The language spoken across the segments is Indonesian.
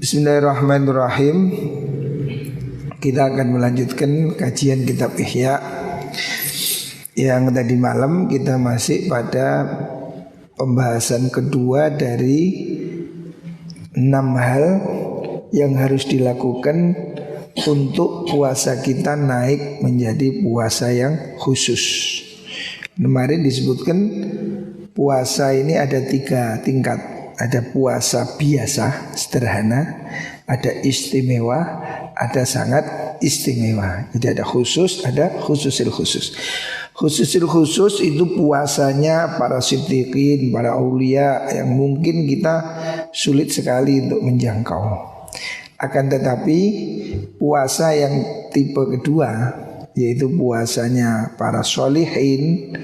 Bismillahirrahmanirrahim. Kita akan melanjutkan kajian kitab Ihya. Yang tadi malam kita masih pada pembahasan kedua dari 6 hal yang harus dilakukan untuk puasa kita naik menjadi puasa yang khusus. Kemarin disebutkan puasa ini ada 3 tingkat. Ada puasa biasa, sederhana, ada istimewa, ada sangat istimewa. Jadi ada khusus, ada khususil khusus. Khususil khusus itu puasanya para siddiqin, para aulia yang mungkin kita sulit sekali untuk menjangkau. Akan tetapi puasa yang tipe kedua, yaitu puasanya para sholihin,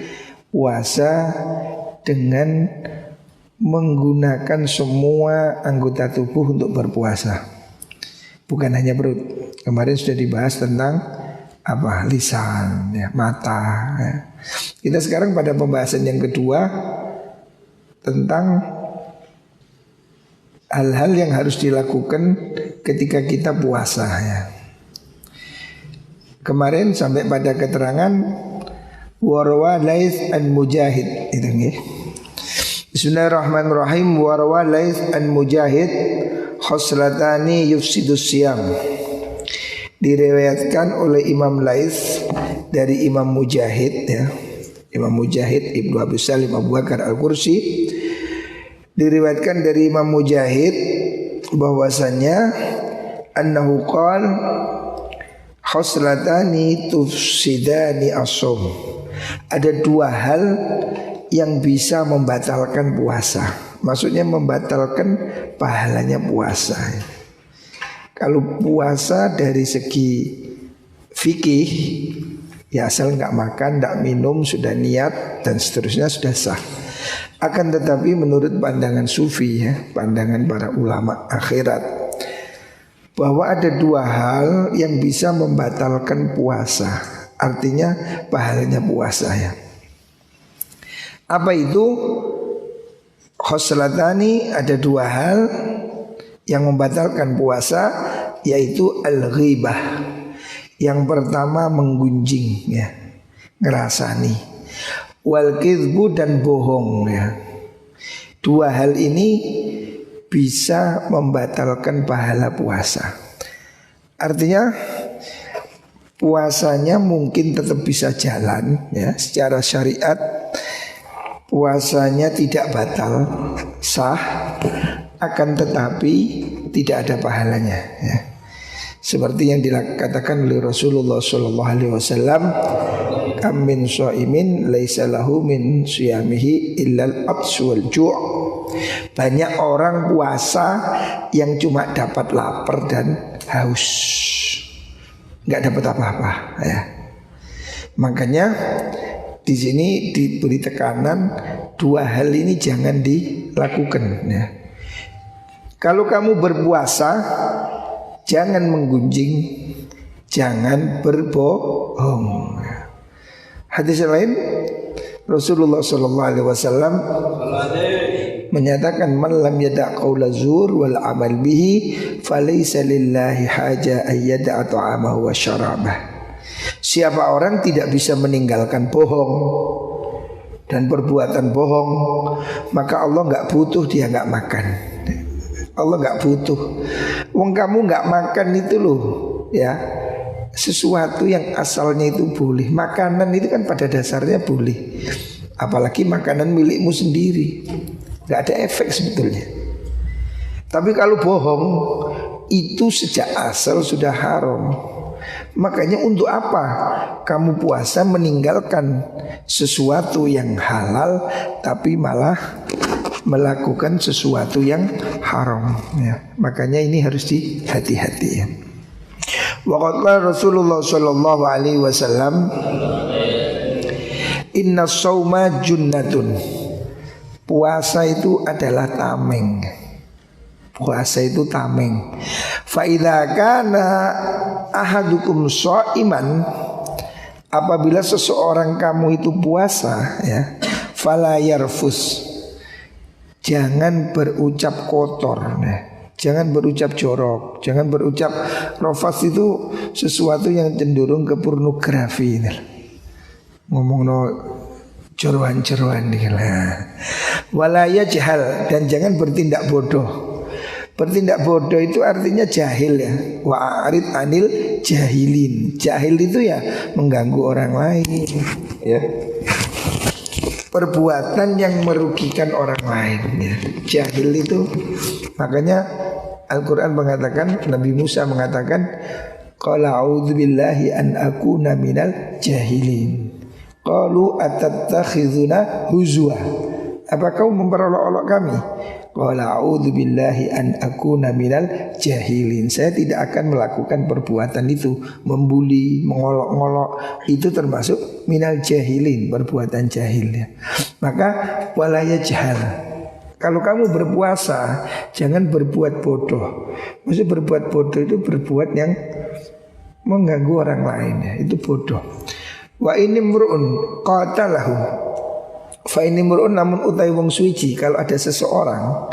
puasa dengan menggunakan semua anggota tubuh untuk berpuasa, bukan hanya perut. Kemarin sudah dibahas tentang lisan, ya, mata, ya. Kita sekarang pada pembahasan yang kedua tentang hal-hal yang harus dilakukan ketika kita puasa, ya. Kemarin sampai pada keterangan warwa Laits an Mujahid itu nggih. Bismillahirrahmanirrahim. Warwa Laits an Mujahid khoslatani yufsidus siyam. Diriwayatkan oleh Imam Laits dari Imam Mujahid, ya. Imam Mujahid Ibnu Abi Salim Abu Bakar Al-Qursi. Diriwayatkan dari Imam Mujahid bahwasanya annahu qala khoslatani tufsidani as-shaum. Ada 2 hal yang bisa membatalkan puasa. Maksudnya membatalkan pahalanya puasa. Kalau puasa dari segi fikih, ya asal nggak makan, nggak minum, sudah niat dan seterusnya sudah sah. Akan tetapi menurut pandangan sufi, ya, pandangan para ulama akhirat, bahwa ada 2 hal yang bisa membatalkan puasa. Artinya pahalanya puasa, ya. Apa itu? Khoslatani, ada 2 hal yang membatalkan puasa, yaitu al-ghibah. Yang pertama menggunjing, ya, ngerasani. Wal kizbu, dan bohong, ya. 2 hal ini bisa membatalkan pahala puasa. Artinya puasanya mungkin tetap bisa jalan, ya, secara syariat puasanya tidak batal, sah, akan tetapi tidak ada pahalanya, ya. Seperti yang dikatakan oleh Rasulullah sallallahu alaihi wasallam, kam min shaimin laisa lahu min siyamihi illal abs wal ju'. Banyak orang puasa yang cuma dapat lapar dan haus, enggak dapat apa-apa, ya. Makanya di sini diberi tekanan 2 hal ini jangan dilakukan, ya. Kalau kamu berpuasa, jangan menggunjing, jangan berbohong. Hadis lain Rasulullah sallallahu alaihi wasallam menyatakan man lam yada' qaula zur wal amal bihi falaysa lillahi haja ayyada' ta'amahu wa syarabah. Siapa orang tidak bisa meninggalkan bohong dan perbuatan bohong, maka Allah enggak butuh dia enggak makan. Allah enggak butuh. Wong kamu enggak makan itu loh, ya, sesuatu yang asalnya itu boleh. Makanan itu kan pada dasarnya boleh. Apalagi makanan milikmu sendiri, enggak ada efek sebetulnya. Tapi kalau bohong itu sejak asal sudah haram. Makanya untuk apa kamu puasa meninggalkan sesuatu yang halal tapi malah melakukan sesuatu yang haram, ya. Makanya ini harus dihati-hati, ya. Waqala Rasulullah sallallahu alaihi wasallam, inna shauma junnatun. Puasa itu adalah tameng. Puasa itu tameng. Fa idza kana ahadukum shaiman, apabila seseorang kamu itu puasa, ya, fala yarfus, jangan berucap kotor, ya. Jangan berucap jorok, jangan berucap rofas itu sesuatu yang cenderung ke pornografi ini. Ngomong no jeroan-jeroan nih lah. Walaya jahal, dan jangan bertindak bodoh. Bertindak bodoh itu artinya jahil ya. Wa'arid anil jahilin. Jahil itu ya mengganggu orang lain ya. Perbuatan yang merugikan orang lain ya. Jahil itu, makanya Al-Quran mengatakan, Nabi Musa mengatakan, qala a'udzubillahi an akuna minal jahilin. Qalu atattakhizuna huzwa. Apa kau memperolok-olok kami? Qala a'udzubillahi an akuna minal jahilin. Saya tidak akan melakukan perbuatan itu, membuli, mengolok-ngolok, itu termasuk minal jahilin, perbuatan jahil ya. Maka walaya jahal. Kalau kamu berpuasa, jangan berbuat bodoh. Maksudnya berbuat bodoh itu berbuat yang mengganggu orang lain ya. Itu bodoh. Wa ini mur'un qatalahu. Fa ini mur'un, namun utai wong suci. Kalau ada seseorang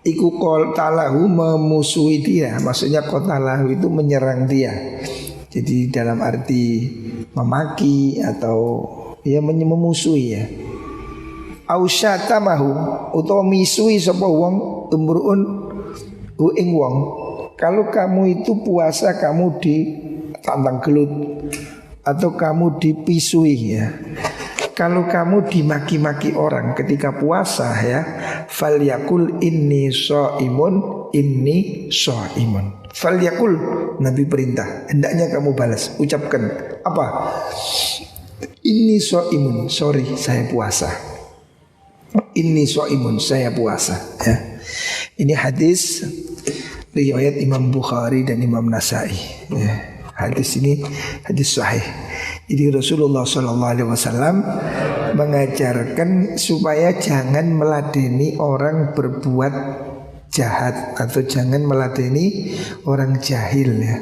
iku qatalahu, memusuhi dia. Maksudnya qatalahu itu menyerang dia. Jadi dalam arti memaki atau ya memusuhi ya. Ausyatamahu, utawa misui sapa wong umruun hu ing wong. Kalau kamu itu puasa kamu ditantang gelut atau kamu dipisui ya. Kalau kamu dimaki-maki orang ketika puasa ya, falyakul inni shaimun, inni shaimun. Falyakul, Nabi perintah, hendaknya kamu balas, ucapkan apa? Inni shaimun, sorry saya puasa. Inni shaimun, saya puasa ya. Ini hadis riwayat Imam Bukhari dan Imam Nasai ya. Hadis ini hadis sahih. Jadi Rasulullah SAW mengajarkan supaya jangan meladeni orang berbuat jahat atau jangan meladeni orang jahil ya.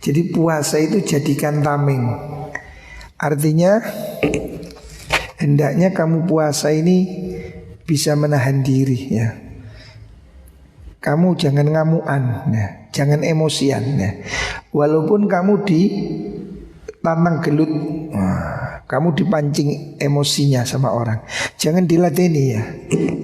Jadi puasa itu jadikan tameng. Artinya hendaknya kamu puasa ini bisa menahan diri ya. Kamu jangan ngamuan ya, jangan emosian ya. Walaupun kamu ditantang gelut, kamu dipancing emosinya sama orang, jangan diladeni ya.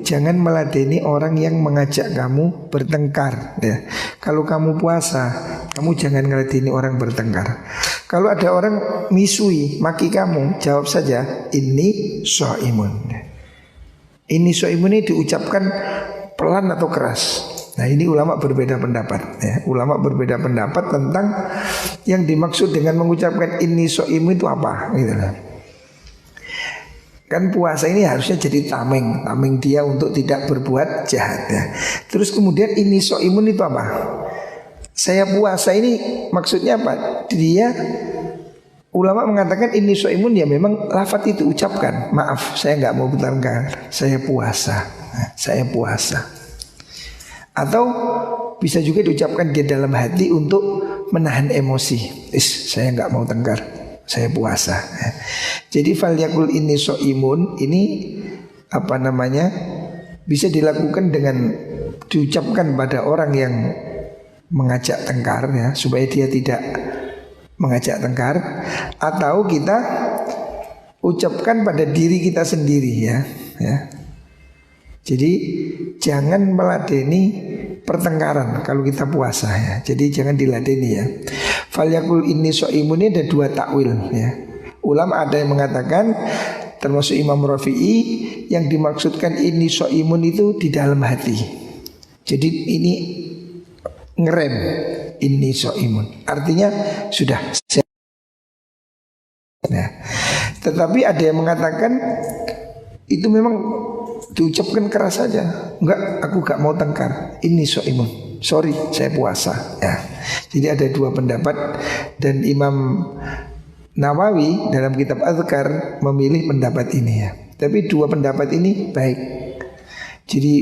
Jangan meladeni orang yang mengajak kamu bertengkar ya. Kalau kamu puasa, kamu jangan meladeni orang bertengkar. Kalau ada orang misui, maki kamu, jawab saja ini shaimun. Ini shaimun ini diucapkan pelan atau keras. Nah ini ulama berbeda pendapat ya. Ulama berbeda pendapat tentang yang dimaksud dengan mengucapkan ini shaimun itu apa gitu lah. Kan puasa ini harusnya jadi tameng dia untuk tidak berbuat jahat ya. Terus kemudian ini shaimun itu apa? Saya puasa ini maksudnya apa? Dia ulama mengatakan ini shaimun ya memang lafaz itu ucapkan. Maaf saya nggak mau bertengkar, saya puasa. Saya puasa. Atau bisa juga diucapkan di dalam hati untuk menahan emosi. Saya nggak mau tengkar, saya puasa. Jadi falyakul ini shaimun ini apa namanya? Bisa dilakukan dengan diucapkan pada orang yang mengajak tengkar ya, supaya dia tidak mengajak tengkar, atau kita ucapkan pada diri kita sendiri ya. Jadi jangan meladeni pertengkaran kalau kita puasa ya. Jadi jangan diladeni ya. Falyakul inni shaimun ini ada dua takwil ya. Ulama ada yang mengatakan termasuk Imam Rafi'i yang dimaksudkan ini shaimun itu di dalam hati. Jadi ini ngerem ini shaimun. Artinya sudah. Nah, tetapi ada yang mengatakan itu memang diucapkan keras saja. Enggak, aku gak mau tengkar. Ini shaimun. Sorry, saya puasa. Ya. Jadi ada dua pendapat dan Imam Nawawi dalam kitab Adhkar memilih pendapat ini ya. Tapi dua pendapat ini baik. Jadi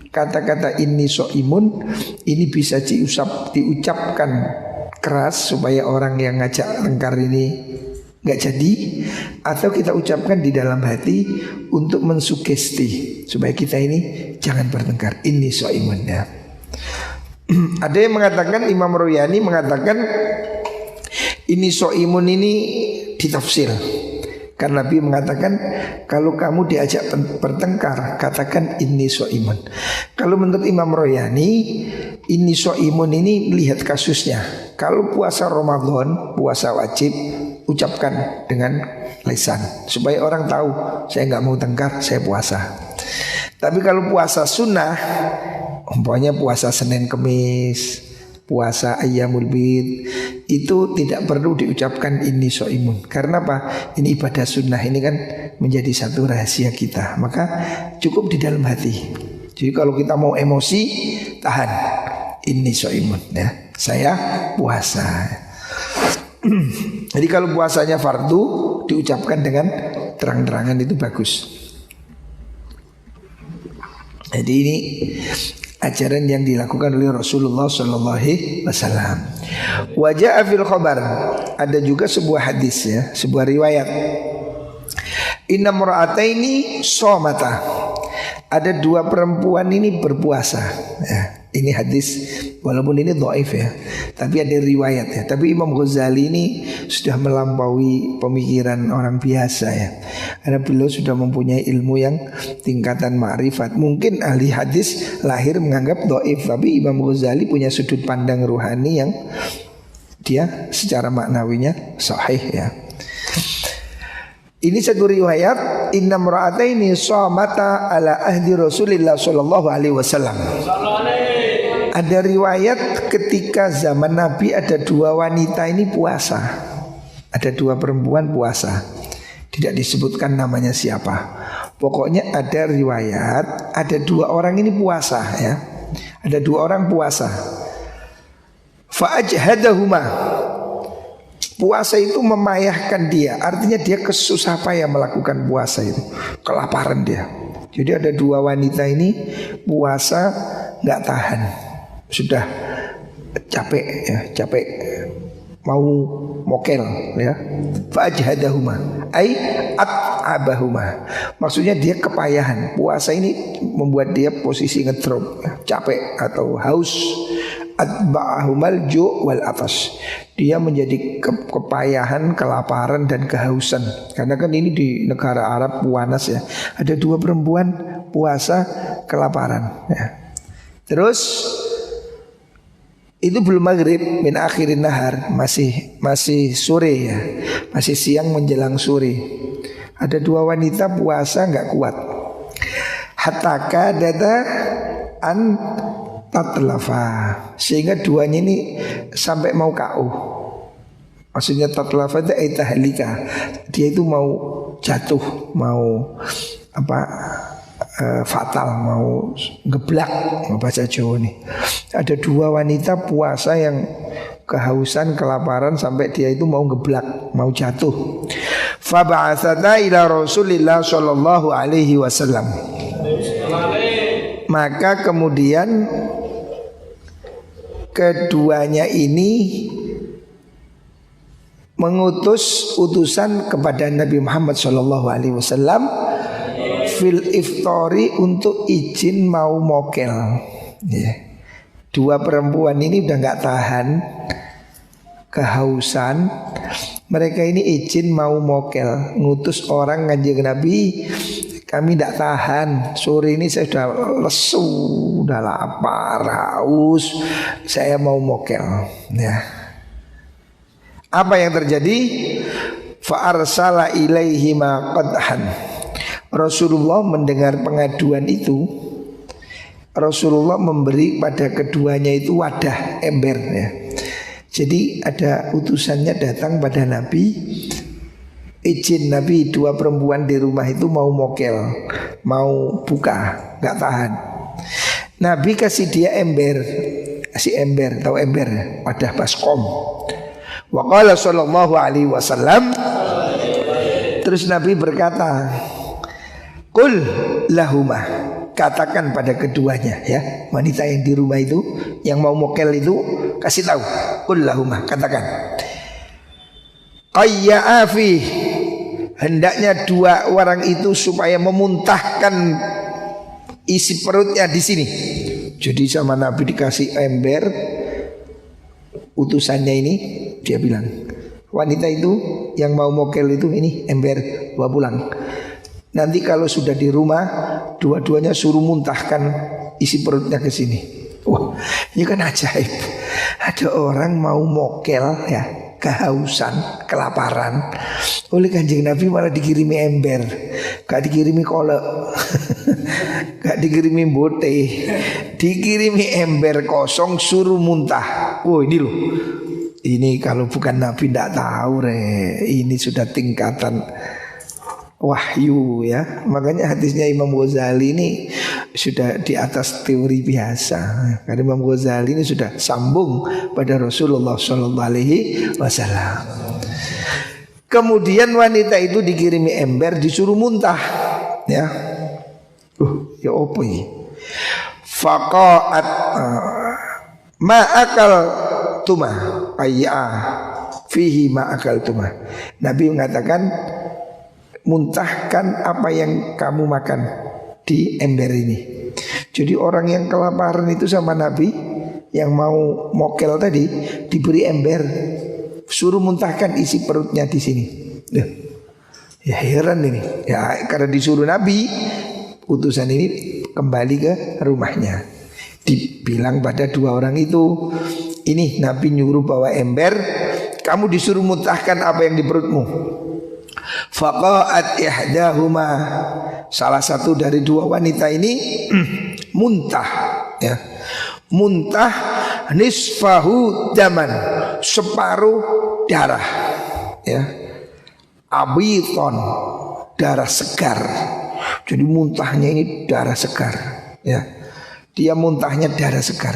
kata-kata ini shaimun ini bisa diucapkan keras supaya orang yang ngajak tengkar ini nggak jadi, atau kita ucapkan di dalam hati untuk mensugesti supaya kita ini jangan bertengkar. Ini shaimun ya. Ada yang mengatakan, Imam Royani mengatakan ini so'imun ini ditafsir. Karena Nabi mengatakan kalau kamu diajak bertengkar katakan ini so'imun. Kalau menurut Imam Royani ini so'imun ini lihat kasusnya. Kalau puasa Ramadan, puasa wajib, ucapkan dengan lisan supaya orang tahu saya nggak mau tengkar, saya puasa. Tapi kalau puasa sunnah, umpamanya puasa Senin Kemis, puasa Ayyamul Bid, itu tidak perlu diucapkan ini so'imun. Karena apa? Ini ibadah sunnah, ini kan menjadi satu rahasia kita. Maka cukup di dalam hati. Jadi kalau kita mau emosi, tahan ini so'imun ya, saya puasa. Jadi kalau puasanya fardu diucapkan dengan terang-terangan itu bagus. Jadi ini ajaran yang dilakukan oleh Rasulullah Sallallahu Alaihi Wasallam. Wajah fil khabar, ada juga sebuah hadis ya, sebuah riwayat. Inna mura'ataini somata, ada dua perempuan ini berpuasa ya. Ini hadis walaupun ini dhaif ya, tapi ada riwayat ya. Tapi Imam Ghazali ini sudah melampaui pemikiran orang biasa ya, karena beliau sudah mempunyai ilmu yang tingkatan ma'rifat. Mungkin ahli hadis lahir menganggap dhaif, tapi Imam Ghazali punya sudut pandang ruhani yang dia secara maknawinya sahih ya. Ini satu riwayat, inna mra'ataini shamata ala ahdi Rasulillah sallallahu alaihi wasallam. Ada riwayat ketika zaman Nabi ada dua wanita ini puasa. Ada dua perempuan puasa. Tidak disebutkan namanya siapa. Pokoknya ada riwayat ada dua orang ini puasa ya. Ada dua orang puasa. Fa'ajhadahuma, puasa itu memayahkan dia. Artinya dia kesusah payah melakukan puasa itu, kelaparan dia. Jadi ada dua wanita ini puasa nggak tahan, sudah capek ya, capek mau mokel ya. Fa'ajhadahuma ai at'abahuma, maksudnya dia kepayahan. Puasa ini membuat dia posisi ngedrop ya, capek atau haus. Atba'ahumal ju' wal atas, dia menjadi kepayahan, kelaparan dan kehausan. Karena kan ini di negara Arab panas ya. Ada dua perempuan puasa kelaparan ya. Terus itu belum maghrib, min akhirin nahar, masih sore ya, masih siang menjelang sore. Ada dua wanita puasa nggak kuat. Hatta kadada an tatlafa, sehingga duanya ini sampai mau KO. Maksudnya tatlafa itu tahlika, dia itu mau jatuh, mau apa fatal, mau ngeblak, bahasa Jawa nih. Ada dua wanita puasa yang kehausan, kelaparan sampai dia itu mau ngeblak, mau jatuh. Fa ba'atsana ila Rasulillah sallallahu alaihi wasallam. Maka kemudian keduanya ini mengutus utusan kepada Nabi Muhammad SAW fil iftori, untuk izin mau mokel ya. Dua perempuan ini udah gak tahan kehausan, mereka ini izin mau mokel, ngutus orang ngajak Nabi, kami tidak tahan, sore ini saya sudah lesu, sudah lapar, haus, saya mau mokel ya. Apa yang terjadi? Fa arsala ilaihima qadhan. Rasulullah mendengar pengaduan itu, Rasulullah memberi pada keduanya itu wadah, ember ya. Jadi ada utusannya datang pada Nabi, izin Nabi, dua perempuan di rumah itu mau mokel, mau buka, gak tahan. Nabi kasih dia ember, kasih ember, tahu ember, wadah baskom. Wa qala sallallahu alaihi wasallam, terus Nabi berkata, qul lahuma, katakan pada keduanya ya, wanita yang di rumah itu, yang mau mokel itu, kasih tahu, qul lahuma, katakan, qayya'afi, hendaknya dua orang itu supaya memuntahkan isi perutnya di sini, Jadi sama Nabi dikasih ember, utusannya ini dia bilang, wanita itu yang mau mokel itu ini ember, bawa pulang. Nanti kalau sudah di rumah, dua-duanya suruh muntahkan isi perutnya ke sini. Wah, ini kan ajaib. Ada orang mau mokel ya, kehausan, kelaparan, oleh Kanjeng Nabi malah dikirimi ember, gak dikirimi kolak, gak dikirimi bote, dikirimi ember kosong suruh muntah. Oh ini loh, ini kalau bukan Nabi tidak tahu ini sudah tingkatan wahyu ya. Makanya hadisnya Imam Ghazali ini sudah di atas teori biasa. Karena Imam Ghazali ini sudah sambung pada Rasulullah SAW. Kemudian wanita itu dikirimi ember, disuruh muntah ya. Ya apa ini? Faqa'at ma'akal tumah ayya fihi ma'akal tumah. Nabi mengatakan, muntahkan apa yang kamu makan di ember ini. Jadi orang yang kelaparan itu sama Nabi, yang mau mokel tadi diberi ember, suruh muntahkan isi perutnya di sini. Ya heran ini. Ya karena disuruh Nabi, utusan ini kembali ke rumahnya. Dibilang pada dua orang itu, ini Nabi nyuruh bawa ember, kamu disuruh muntahkan apa yang di perutmu. Faqa'at ihdahuma, salah satu dari dua wanita ini muntah ya. Muntah nisfahu daman, separuh darah ya. Abiton, darah segar. Jadi muntahnya ini darah segar ya. Dia muntahnya darah segar,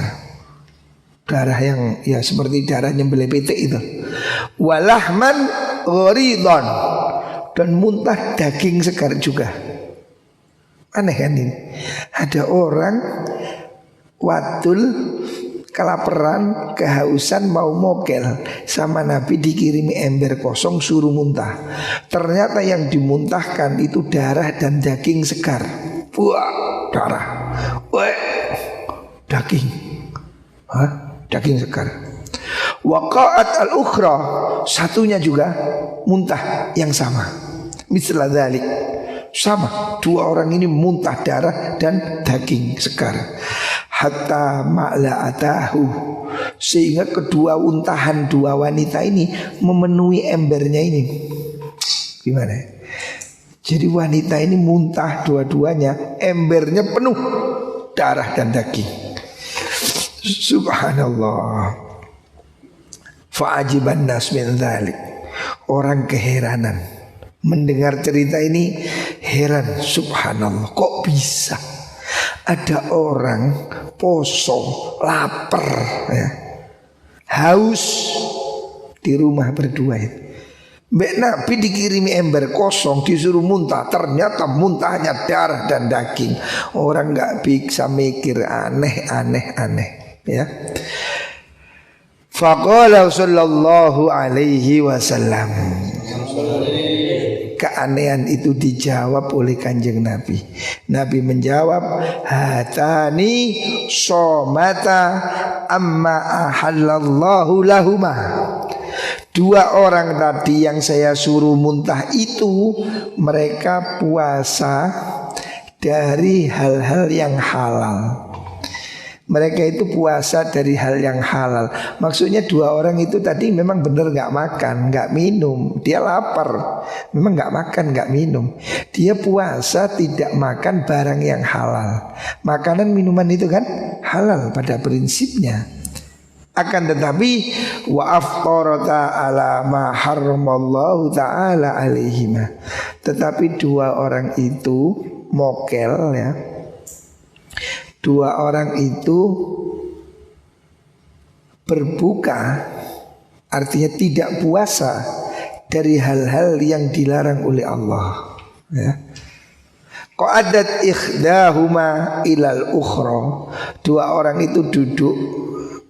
darah yang ya seperti darah nyembelih pitik itu. Walahman gharidon, dan muntah daging segar juga. Aneh kan ini? Ada orang wadul kelaparan, kehausan, mau mokel, sama Nabi dikirimi ember kosong suruh muntah. Ternyata yang dimuntahkan itu darah dan daging segar. Wah, darah. Wah, daging. Hah? Daging segar. Waqa'at al-ukhra, satunya juga muntah yang sama. Misla dzalik, sama, dua orang ini muntah darah dan daging segar. Hatta ma'la'atahu, sehingga kedua untahan dua wanita ini memenuhi embernya ini. Gimana? Jadi wanita ini muntah dua-duanya, embernya penuh darah dan daging. Subhanallah. Fa'ajiban nas min dzalik. Orang keheranan mendengar cerita ini, heran, subhanallah, kok bisa ada orang poso, lapar ya, haus di rumah berdua itu. Mbak Nabi dikirimi ember kosong, disuruh muntah, ternyata muntahnya darah dan daging. Orang nggak bisa mikir, aneh ya. Faqala sallallahu alaihi wasallam, keanehan itu dijawab oleh Kanjeng Nabi. Nabi menjawab, hatani somata amma ahallallahu lahuma. Dua orang tadi yang saya suruh muntah itu, mereka puasa dari hal-hal yang halal. Mereka itu puasa dari hal yang halal. Maksudnya dua orang itu tadi memang benar gak makan, gak minum. Dia lapar, memang gak makan, gak minum. Dia puasa tidak makan barang yang halal. Makanan minuman itu kan halal pada prinsipnya. Akan tetapi wa aftarata ala ma harramallahu ta'ala alaihima. Tetapi dua orang itu mokel ya. Dua orang itu berbuka, artinya tidak puasa dari hal-hal yang dilarang oleh Allah ya. Qa'adat ikhdahuma ilal ukhra. Dua orang itu duduk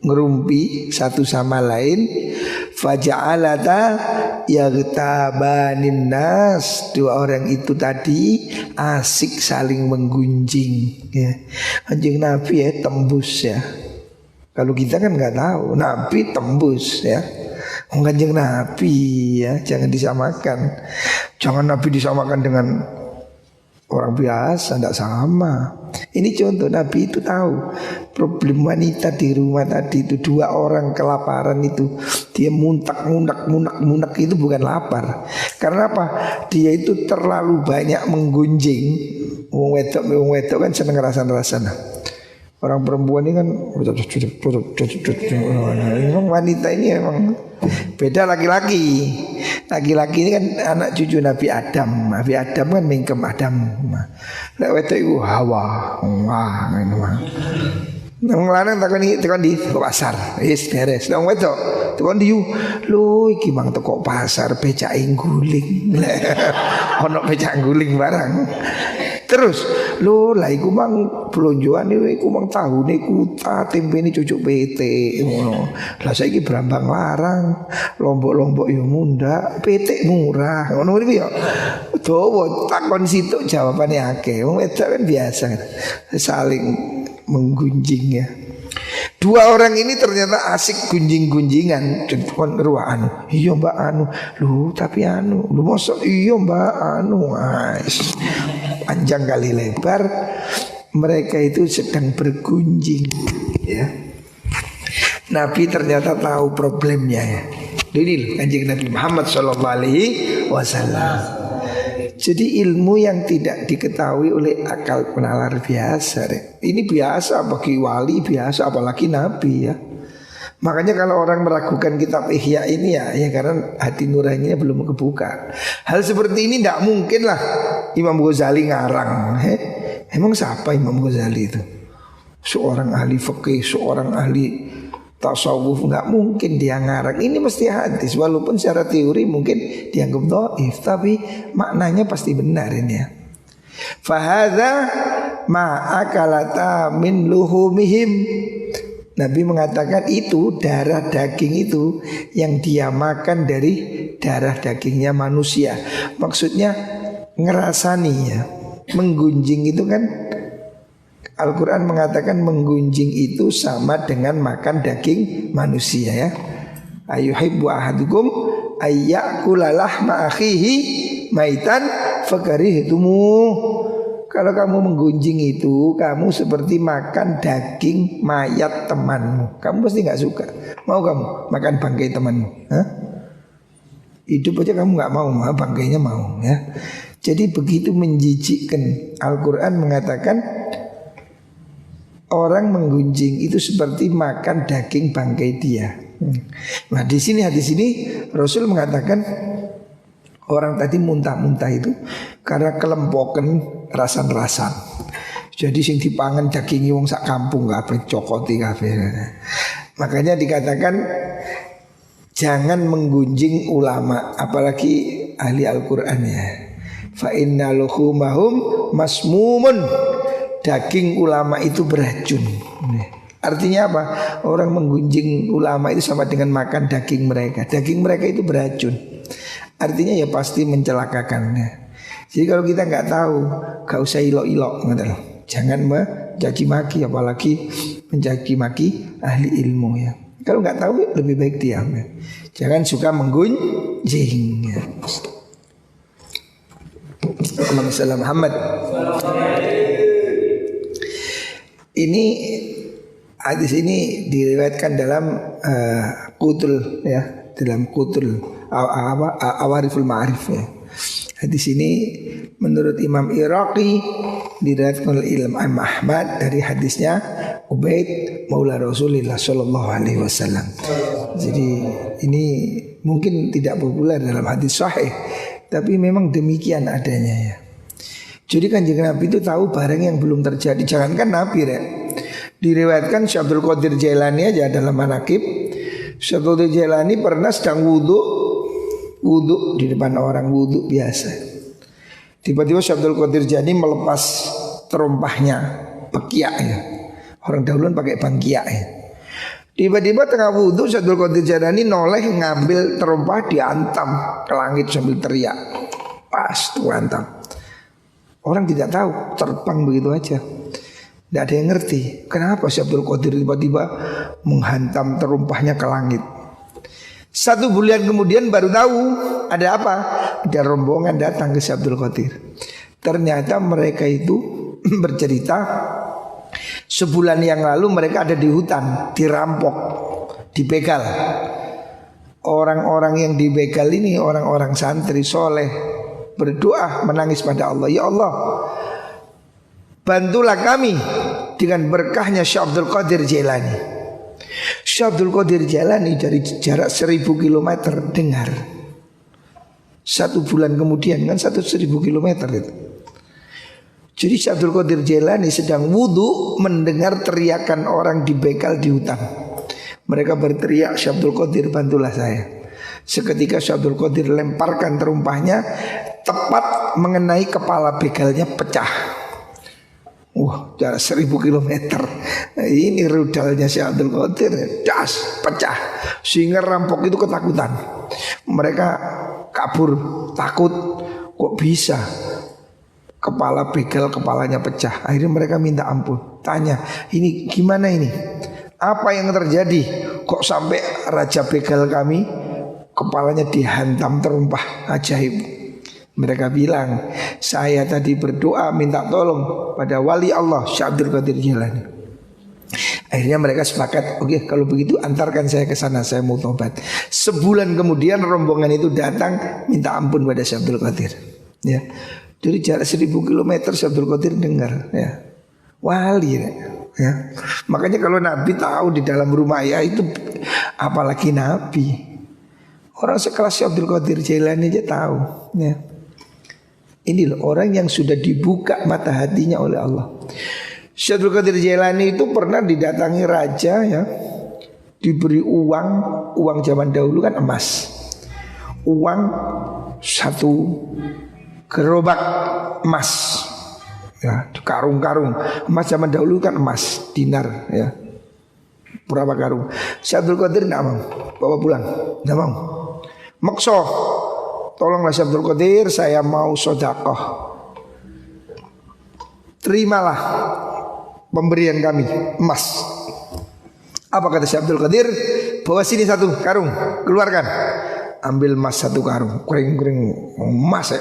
ngerumpi satu sama lain. Faja'alata yaghtabanin nas. Dua orang itu tadi asik saling menggunjing ya. Kanjeng Nabi ya tembus ya. Kalau kita kan nggak tahu, Nabi tembus ya. Kanjeng Nabi ya, jangan disamakan. Jangan Nabi disamakan dengan orang biasa, tidak sama. Ini contoh, Nabi itu tahu problem wanita di rumah tadi itu. Dua orang kelaparan itu, dia munak itu bukan lapar. Karena apa? Dia itu terlalu banyak menggunjing. Wong wedok kan seneng rasan-rasan. Orang perempuan ini kan memang wanita ini memang beda laki-laki. Laki-laki ini kan anak cucu Nabi Adam. Nabi Adam kan mingkem Adam. Lek wedok iku Hawa. Wah, ngono mah. Nang lanang takon di pasar. Wis beres. Nang wedok takon di lho iki mang teko pasar becake guling. Ono becak guling barang. Terus lho lah iku mang blonjoan iku mang tahune kuta tempene cucuk PT ngono. Lah saiki Brambang larang, lombok-lombok yo munda, PT murah. Ngono iki yo. Dawa takon situ jawabane akeh. Wong wedok kan biasa saling menggunjing ya. Dua orang ini ternyata asik gunjing-gunjingan. Kon ruah anu. Iya Mbak anu. Lu tapi anu. Lu mosok iya Mbak anu. Panjang kali lebar. Mereka itu sedang bergunjing ya. Nabi ternyata tahu problemnya ya. Ini loh Kanjeng Nabi Muhammad SAW. Jadi ilmu yang tidak diketahui oleh akal penalar biasa deh. Ini biasa bagi wali, biasa apalagi Nabi ya. Makanya kalau orang meragukan kitab Ihya ini ya karena hati nuraninya belum kebuka. Hal seperti ini tidak mungkin lah Imam Ghazali ngarang. Emang siapa Imam Ghazali itu? Seorang ahli fikih, seorang ahli tasawuf, nggak mungkin dia ngarang. Ini mesti hadis, walaupun secara teori mungkin dianggap dhaif, tapi maknanya pasti benar ini ya. Fahadha ma'akalata min luhumihim. Nabi mengatakan itu darah daging itu yang dia makan dari darah dagingnya manusia. Maksudnya ngerasani ya. Menggunjing itu kan Al-Quran mengatakan menggunjing itu sama dengan makan daging manusia ya. Ayuhibbu ahadukum ayyakula lahma akhihi maitan fakarihtumu. Kalau kamu menggunjing itu, kamu seperti makan daging mayat temanmu. Kamu pasti gak suka. Mau kamu makan bangkai temanmu? Hah? Hidup aja kamu gak mau, bangkainya mau ya. Jadi begitu menjijikkan. Al-Quran mengatakan orang menggunjing itu seperti makan daging bangkai dia. Nah di sini hadis ini Rasul mengatakan orang tadi muntah-muntah itu karena kelempokan rasan-rasan. Jadi sing dipangan daging wong sak kampung kabeh cokoti kabeh. Makanya dikatakan jangan menggunjing ulama, apalagi ahli Al-Qur'an ya. Fa inna luhumahum masmumun. Daging ulama itu beracun. Artinya apa? Orang menggunjing ulama itu sama dengan makan daging mereka. Daging mereka itu beracun. Artinya ya pasti mencelakakannya. Jadi kalau kita nggak tahu, gak usah ilok-ilok, jangan mencaci maki, apalagi mencaci maki ahli ilmu ya. Kalau nggak tahu lebih baik diam ya. Jangan suka menggunjing. Ya. Allahumma shalli Muhammad. Ini hadis ini diriwayatkan dalam Qutul ya, dalam Qutul Awariful Ma'arif ya. Hadis ini menurut Imam Iraqi diriwayatkan oleh Imam Ahmad dari hadisnya Ubaid Maula Rasulullah sallallahu alaihi wasallam. Jadi ini mungkin tidak populer dalam hadis sahih, tapi memang demikian adanya ya. Jadi Kanjeng Nabi itu tahu barang yang belum terjadi. Jangankan Nabi ya. Diriwayatkan Syekh Abdul Qadir Jailani aja dalam manaqib. Syekh Abdul Qadir Jailani pernah sedang wudhu di depan orang, wudhu biasa. Tiba-tiba Syekh Abdul Qadir Jailani melepas terompahnya, pekiak ya. Orang dahulu pakai bangkiak ya. Tiba-tiba tengah wudhu Syabdul Qadir Jailani noleh ngambil terompah, diantam ke langit sambil teriak. Pas tuh antam. Orang tidak tahu, terbang begitu aja. Tidak ada yang ngerti kenapa Syabdul Qadir tiba-tiba menghantam terompahnya ke langit. 1 bulan kemudian baru tahu ada apa. Ada rombongan datang ke Syabdul Qadir. Ternyata mereka itu bercerita sebulan yang lalu mereka ada di hutan, dirampok, dibegal. Orang-orang yang dibegal ini orang-orang santri soleh, berdoa menangis pada Allah. Ya Allah, bantulah kami dengan berkahnya Syekh Abdul Qadir Jailani. Syekh Abdul Qadir Jailani dari jarak 1000 km dengar. 1 bulan kemudian kan 1000 km itu. Jadi Syekh Abdul Qadir Jailani sedang wudhu mendengar teriakan orang dibegal di hutan. Mereka berteriak, Syekh Abdul Qadir bantulah saya. Seketika Syekh Abdul Qadir lemparkan terumpahnya, tepat mengenai kepala begalnya, pecah. Wah, jarak 1000 km. Ini rudalnya Syekh Abdul Qadir, das, pecah. Sehingga rampok itu ketakutan. Mereka kabur, takut. Kok bisa kepala begal kepalanya pecah? Akhirnya mereka minta ampun. Tanya, ini gimana ini? Apa yang terjadi? Kok sampai raja begal kami kepalanya dihantam terumpah? Ajaib. Mereka bilang, saya tadi berdoa minta tolong pada wali Allah Syekh Abdul Qadir Jailani. Akhirnya mereka sepakat, oke, kalau begitu antarkan saya ke sana, saya mau tobat. Sebulan kemudian rombongan itu datang minta ampun pada Syekh Abdul Qadir. Ya. Jadi jarak 1000 km Syekh Abdul Qadir dengar, ya. Wali ya. Makanya kalau Nabi tahu di dalam rumah ya itu, apalagi Nabi. Orang sekelas Syekh Abdul Qadir Jailani aja tahu, ya. Ini loh orang yang sudah dibuka mata hatinya oleh Allah. Syekh Abdul Qadir Jailani itu pernah didatangi raja, ya. Diberi uang zaman dahulu kan emas. Uang 1 gerobak emas, ya, karung-karung emas zaman dahulu kan emas, dinar, ya, berapa karung. Syekh Abdul Qadir tidak mau bawa pulang, tidak mau. Makso, tolonglah Syekh Abdul Qadir, saya mau sedekah. Terimalah pemberian kami emas. Apa kata Syekh Abdul Qadir? Bawa sini 1 karung, keluarkan. Ambil emas 1 karung, kering-kering emas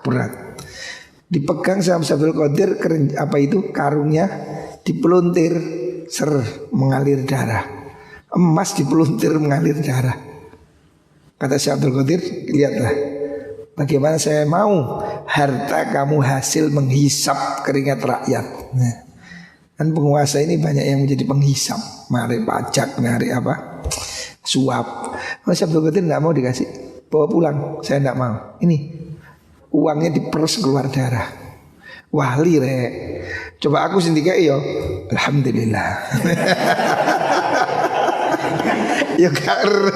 berat. Dipegang sama Syekh Abdul Qadir, apa itu karungnya dipeluntir, mengalir darah. Emas dipeluntir mengalir darah. Kata Syekh Abdul Qadir, lihatlah bagaimana saya mau harta kamu hasil menghisap keringat rakyat. Nah, kan penguasa ini banyak yang menjadi penghisap, narik pajak, narik apa, suap. Mas Abdul Qadir tidak mau dikasih, bawa pulang, saya tidak mau. Ini uangnya diperes keluar darah. Wali rek. Coba aku sendiri yo, alhamdulillah. Ya karo.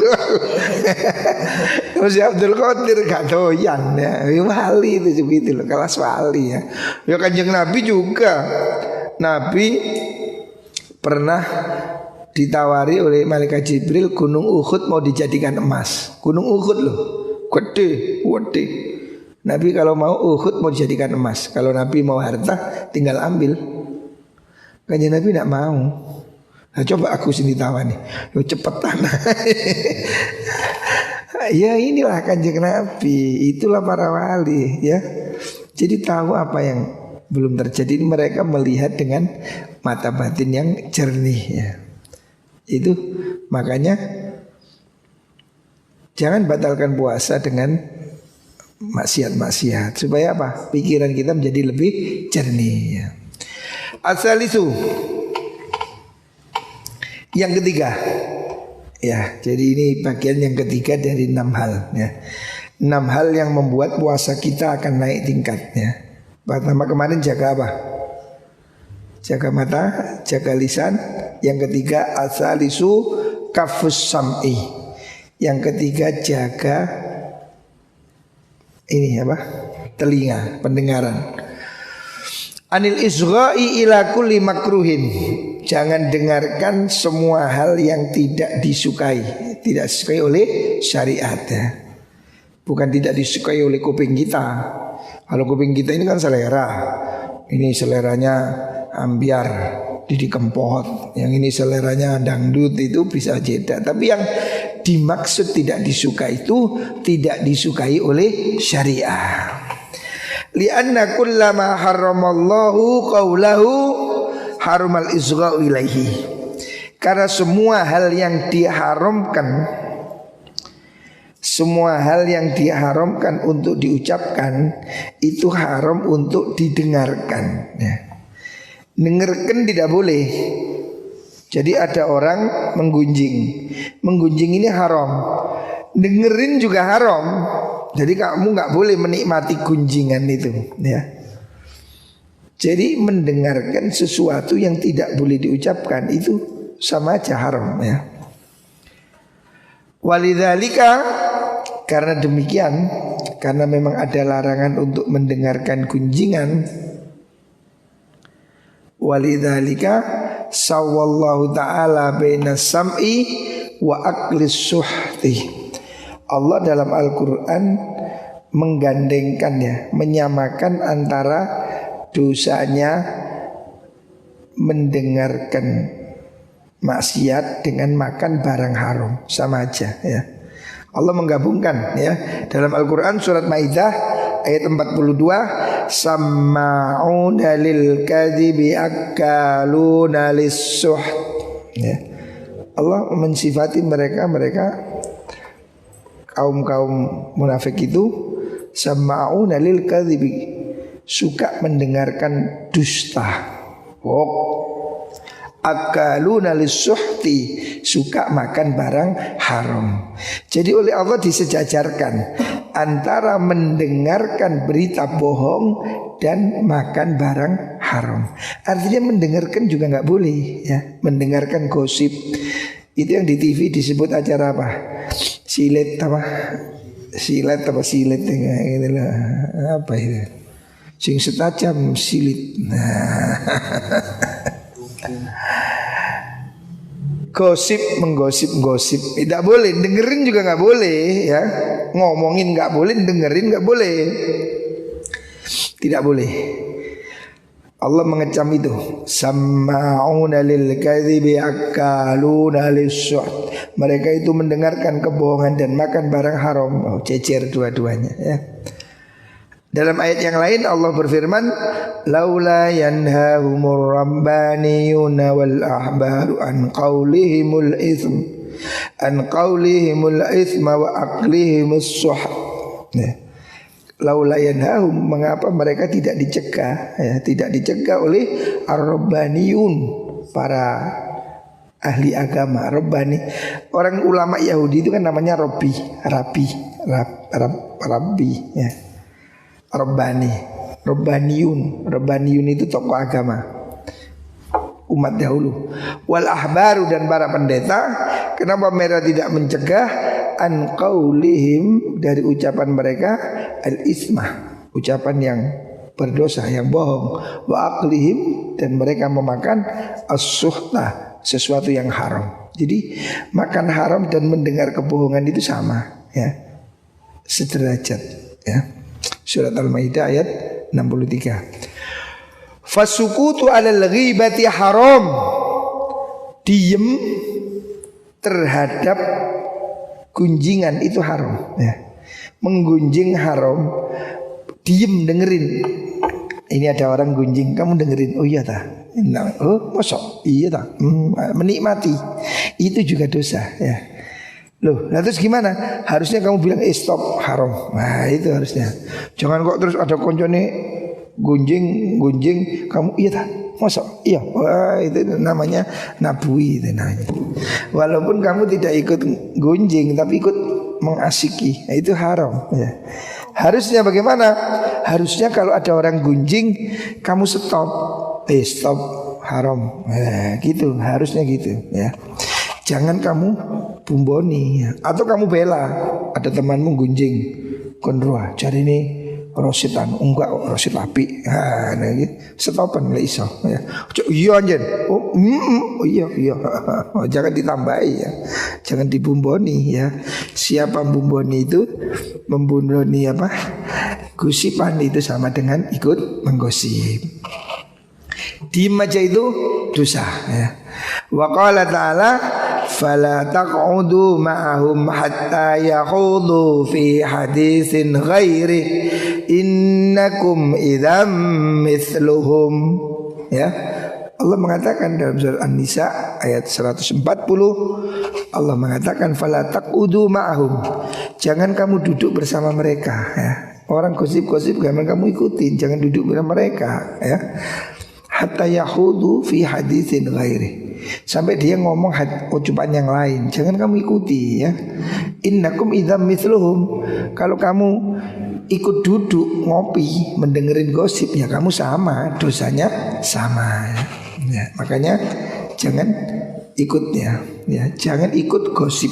Mas Abdul Qadir gak doyan ya. Wali itu begitu loh, kelas wali ya. Ya Kanjeng Nabi juga. Nabi pernah ditawari oleh malaikat Jibril gunung Uhud mau dijadikan emas. Gunung Uhud loh, gede. Nabi kalau mau Uhud mau dijadikan emas. Kalau Nabi mau harta tinggal ambil. Kanjeng Nabi tidak mau. Nah, coba aku sini tawani, yo cepetan. Ya inilah Kanjeng Nabi, itulah para wali ya. Jadi tahu apa yang belum terjadi. Mereka melihat dengan mata batin yang jernih ya. Itu makanya jangan batalkan puasa dengan maksiat-maksiat, supaya apa? Pikiran kita menjadi lebih jernih ya. Asalisu, yang ketiga ya. Jadi ini bagian yang ketiga dari 6 hal ya. 6 hal yang membuat puasa kita akan naik tingkat ya. Pertama kemarin jaga apa? Jaga mata, jaga lisan. Yang ketiga asalisu kafus sam'i. Yang ketiga jaga ini apa? Telinga, pendengaran. Anil isgha'i ila kulli makruhin. jangan dengarkan semua hal yang tidak disukai oleh syariat ya. Bukan tidak disukai oleh kuping kita. Kalau kuping kita ini kan selera. Ini seleranya ambiar, Didi Kempot. Yang ini seleranya dangdut, itu bisa jeda. Tapi yang dimaksud tidak disukai itu tidak disukai oleh syariah. Lianna kullama haramallahu qawlahu harumal isgha'u ilaihi. Karena semua hal yang diharamkan, semua hal yang diharamkan untuk diucapkan itu haram untuk didengarkan ya. Dengarkan tidak boleh. Jadi ada orang menggunjing ini haram, dengerin juga haram. Jadi kamu nggak boleh menikmati gunjingan itu ya. Jadi mendengarkan sesuatu yang tidak boleh diucapkan itu sama aja haram ya. Walidzalika, karena demikian, karena memang ada larangan untuk mendengarkan gunjingan. Walidzalika sawallahu ta'ala baina sam'i wa aklis suhti. Allah dalam Al-Quran menggandengkan ya, menyamakan antara dosanya mendengarkan maksiat dengan makan barang haram, sama aja ya. Allah menggabungkan ya. Dalam Al-Quran surat Maidah ayat 42, samma'una lil kadhibi akaluna lis-suht ya. Allah mensifati mereka kaum munafik itu samma'una lil kadhibi, suka mendengarkan dusta, akaluna lis-suhti, suka makan barang haram. Jadi oleh Allah disejajarkan antara mendengarkan berita bohong dan makan barang haram. Artinya mendengarkan juga nggak boleh ya. Mendengarkan gosip itu yang di TV disebut acara apa? Silet apa gitu lah. Apa itu? Sing setajam silit. Menggosip tidak boleh, dengerin juga nggak boleh ya. Ngomongin nggak boleh, dengerin nggak boleh, tidak boleh. Allah mengecam itu, samma'una lil kadhibi akaluna lis-suht. Mereka itu mendengarkan kebohongan dan makan barang haram. Cecer dua-duanya ya. Dalam ayat yang lain Allah berfirman, laula yanhahumur rabbaniyuna wal ahbaru an qaulihimul itsma wa aqlihimus suh. Laula yanhahum, mengapa mereka tidak dicegah ya, tidak dicegah oleh ar-rabbaniyun, para ahli agama. Rabbani, orang ulama Yahudi itu kan namanya Rabbi ya. Rabbaniyun itu tokoh agama umat dahulu. Wal ahbaru, dan para pendeta. Kenapa mereka tidak mencegah an qaulihim, dari ucapan mereka al ismah, ucapan yang berdosa, yang bohong. Wa aqlihim, dan mereka memakan as-suhta, sesuatu yang haram. Jadi makan haram dan mendengar kebohongan itu sama ya, sederajat ya. Surat Al-Maidah ayat 63. Fasukutu 'alal ghibati haram, diem terhadap gunjingan itu haram ya. Menggunjing haram, diem dengerin. Ini ada orang gunjing, kamu dengerin. Oh iya tah. Oh mosok iya tah. Menikmati itu juga dosa ya. Loh, nah terus gimana? Harusnya kamu bilang stop, haram. Nah itu harusnya. Jangan kok terus ada koncone gunjing, kamu iya tak? Masa? Iya. Wah, itu namanya nabui itu namanya. Walaupun kamu tidak ikut gunjing tapi ikut mengasiki, nah, itu haram ya. Harusnya bagaimana? Harusnya kalau ada orang gunjing, kamu stop, haram. Nah, gitu, harusnya gitu ya. Jangan kamu bumboni atau kamu bela. Ada temanmu gunjing, konroa, cari ini Rosid enggak Rosid api. Nah iki stopan lek iso ya. Iya anjen. Oh iya. Jangan ditambahi ya. Jangan dibumboni ya. Siapa bumboni itu membumboni apa? Gosipan itu sama dengan ikut menggosip. Diem aja itu dosa ya. Wa qala ta'ala fala taq'udu ma'ahum hatta yakhudu fi haditsin ghairi innakum idzam mithluhum ya. Allah mengatakan dalam surah An-Nisa ayat 140, Allah mengatakan fala taq'udu ma'ahum, jangan kamu duduk bersama mereka ya. Orang gosip-gosip jangan kamu ikutin, jangan duduk bersama mereka ya. Hatta yahudu fi haditsin ghairi, sampai dia ngomong ucapan yang lain, jangan kamu ikuti ya. Innakum idzam mithluhum, kalau kamu ikut duduk ngopi mendengerin gosip ya kamu sama, dosanya sama ya. Makanya jangan ikutnya ya, jangan ikut gosip.